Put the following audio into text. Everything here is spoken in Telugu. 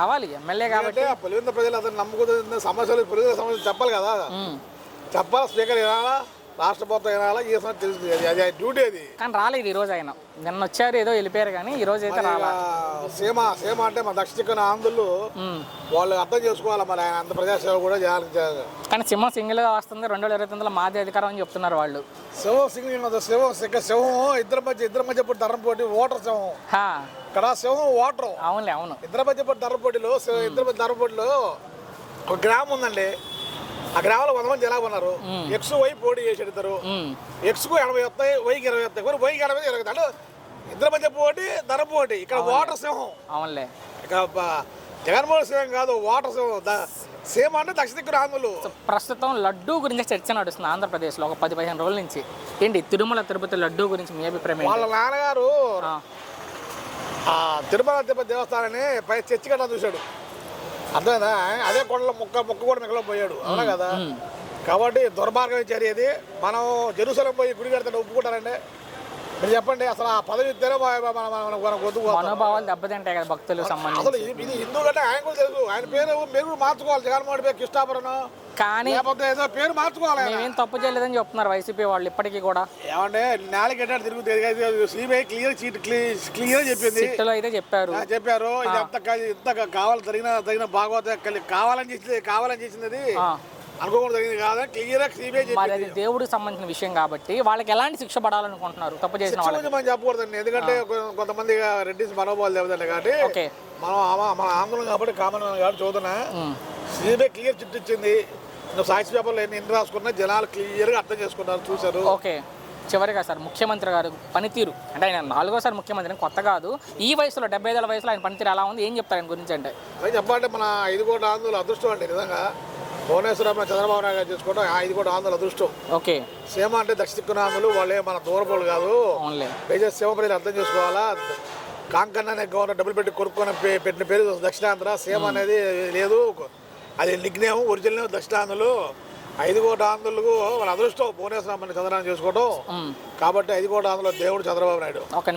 కావాలి ఎమ్మెల్యే కాబట్టి పులివెందుల ప్రజలు అతను నమ్ముకున్న సమస్యలు పులివెందుల సమస్యలు చెప్పాలి కదా. చెప్పాలి, స్పీకర్ వినాలా, రాష్ట్ర ప్రభుత్వం వినాలా, ఈ సమస్య తెలుస్తుంది. అది డ్యూటీ. అది కానీ రాలేదు ఈ రోజు. ఆయన నిన్న వచ్చారు, ఏదో వెళ్ళిపోయారు, కానీ ఈ రోజు అయితే రాలా. సీమ అంటే మన దక్షిణ ఆంధ్రులు వాళ్ళు అర్థం చేసుకోవాలి. మరి ఆయన అంత ప్రజాసేవ కూడా చేయాలి. కానీ సింహం సింగిల్ గా వస్తుంది, 2029లో మాది అధికారం అని చెప్తున్నారు వాళ్ళు. శివం సింగిల్ శివం ఇద్దరి మధ్య ఇప్పుడు ధరం పోటీ ఓటర్ శివం. ఇక్కడ శివం ఓటర్. అవునులే, అవును. ఇద్దరి మధ్య ఇప్పుడు ధరం పోటీలో ఇద్దరి మధ్య ధరం పోటీలో ఒక గ్రామం ఉందండి. ఆ గ్రామంలో 100 మంది ఎలా ఉన్నారు. ఎక్స్ వై పోటీ చేసాడు ఇద్దరు. ఎక్స్ కు 80 వస్తాయి, వైకి 20 వస్తాయి. వైకి 80 20 అంటే ఇద్దరి మధ్య పోటీ ధర పోటీ. ఇక్కడ ఓటర్ సింహం. అవునులే. ఇక జగన్మోహన్ సింహం కాదు, ఓటర్ సింహం. సేమ్ అంటే దక్షిణ ఆంధ్రులు. ప్రస్తుతం లడ్డూ గురించి చర్చ నడుస్తుంది ఆంధ్రప్రదేశ్లో ఒక 10-15 రోజుల నుంచి. ఏంటి తిరుమల తిరుపతి లడ్డూ గురించి మీ అభిప్రాయం? వాళ్ళ నాన్నగారు తిరుమల తిరుపతి దేవస్థానాన్ని పై చర్చి కట్టా చూశాడు. అర్థమైందా? అదే కొండలో మొక్క కూడా మిగలపోయాడు. అవునా కదా? కాబట్టి దుర్మార్గం చర్య ఇది. మనం జెరూసలేం పోయి గుడి కడతాడు ఒప్పుకుంటారండి? మీరు చెప్పండి. అసలు ఆ పదవి ఇద్దరే మనోభావాలు దెబ్బతింటాయి కదా భక్తులు సంబంధించి. అసలు ఇది హిందూ కంటే ఆయన కూడా తెలుసు. ఆయన పేరు మీరు మార్చుకోవాలి. జగన్మోహన్ పేరు కృష్ణాపురం కానీ ఏదో పేరు మార్చుకోవాలి. మేమేం తప్పు చేయలేదని చెప్తున్నారు వైసీపీ వాళ్ళు ఇప్పటికీ కూడా. ఏమంటే నేలకి ఎట్లా తిరుగుతుంది. సిబిఐ క్లియర్ చెప్పింది. అయితే చెప్పారు ఇది ఇంత కావాలి తగిన భాగవత కావాలని చేసింది. అది అనుకోకుండా జరిగింది కాదా? క్లియర్ సిబిఐ మరి అది దేవుడికి సంబంధించిన విషయం కాబట్టి వాళ్ళకి ఎలాంటి శిక్ష పడాలనుకుంటున్నారు తప్పు చేసిన వాళ్ళకి? మనం చెప్పకూడదండి. ఎందుకంటే కొంతమంది రెడ్డిస్ మనోభావాలు లేవదండి. కాబట్టి మన ఆందోళన కాబట్టి కామన్ కాబట్టి చూద్దాం. సిబిఐ క్లియర్ చిట్టు ఇచ్చింది. సాక్షి పేపర్లో ఎన్ని రాసుకున్నా జనాలు క్లియర్గా అర్థం చేసుకున్నారు, చూశారు. ఓకే. చివరిగా సార్, ముఖ్యమంత్రి గారు పనితీరు అంటే ఆయన 4వ ముఖ్యమంత్రి, కొత్త కాదు. ఈ వయసులో 75 ఏళ్ల వయసులో ఆయన పనితీరు ఎలా ఉంది, ఏం చెప్తారు ఆయన గురించి? అంటే చెప్పాలంటే మన 5 కోట్ల ఆందోళన అదృష్టం అండి. నిజంగా భువనేశ్వరం చంద్రబాబు నాయుడు గారు చేసుకోవడం 5 కోట్ల ఆందోళన అదృష్టం. ఓకే. సీమ అంటే దక్షిణ ఆంధ్రులు, వాళ్ళే మన దూరపోలు కాదు. సీమ ప్రజలు అర్థం చేసుకోవాలా. కాంకన్న అనే గవర్నర్ డబ్బులు పెట్టి కొనుక్కొని పెట్టిన పేరు దక్షిణాంధ్ర. సీమ అనేది లేదు, అది నిగ్నేయం. ఒరిజినల్ దక్షిణాంధ్రులు 5 కోట్ల ఆంధ్రులకు వాళ్ళ అదృష్టం భువనేశ్వరం చంద్రబాబు చేసుకోవడం. కాబట్టి 5 కోట్ల ఆంధ్రుల దేవుడు చంద్రబాబు నాయుడు.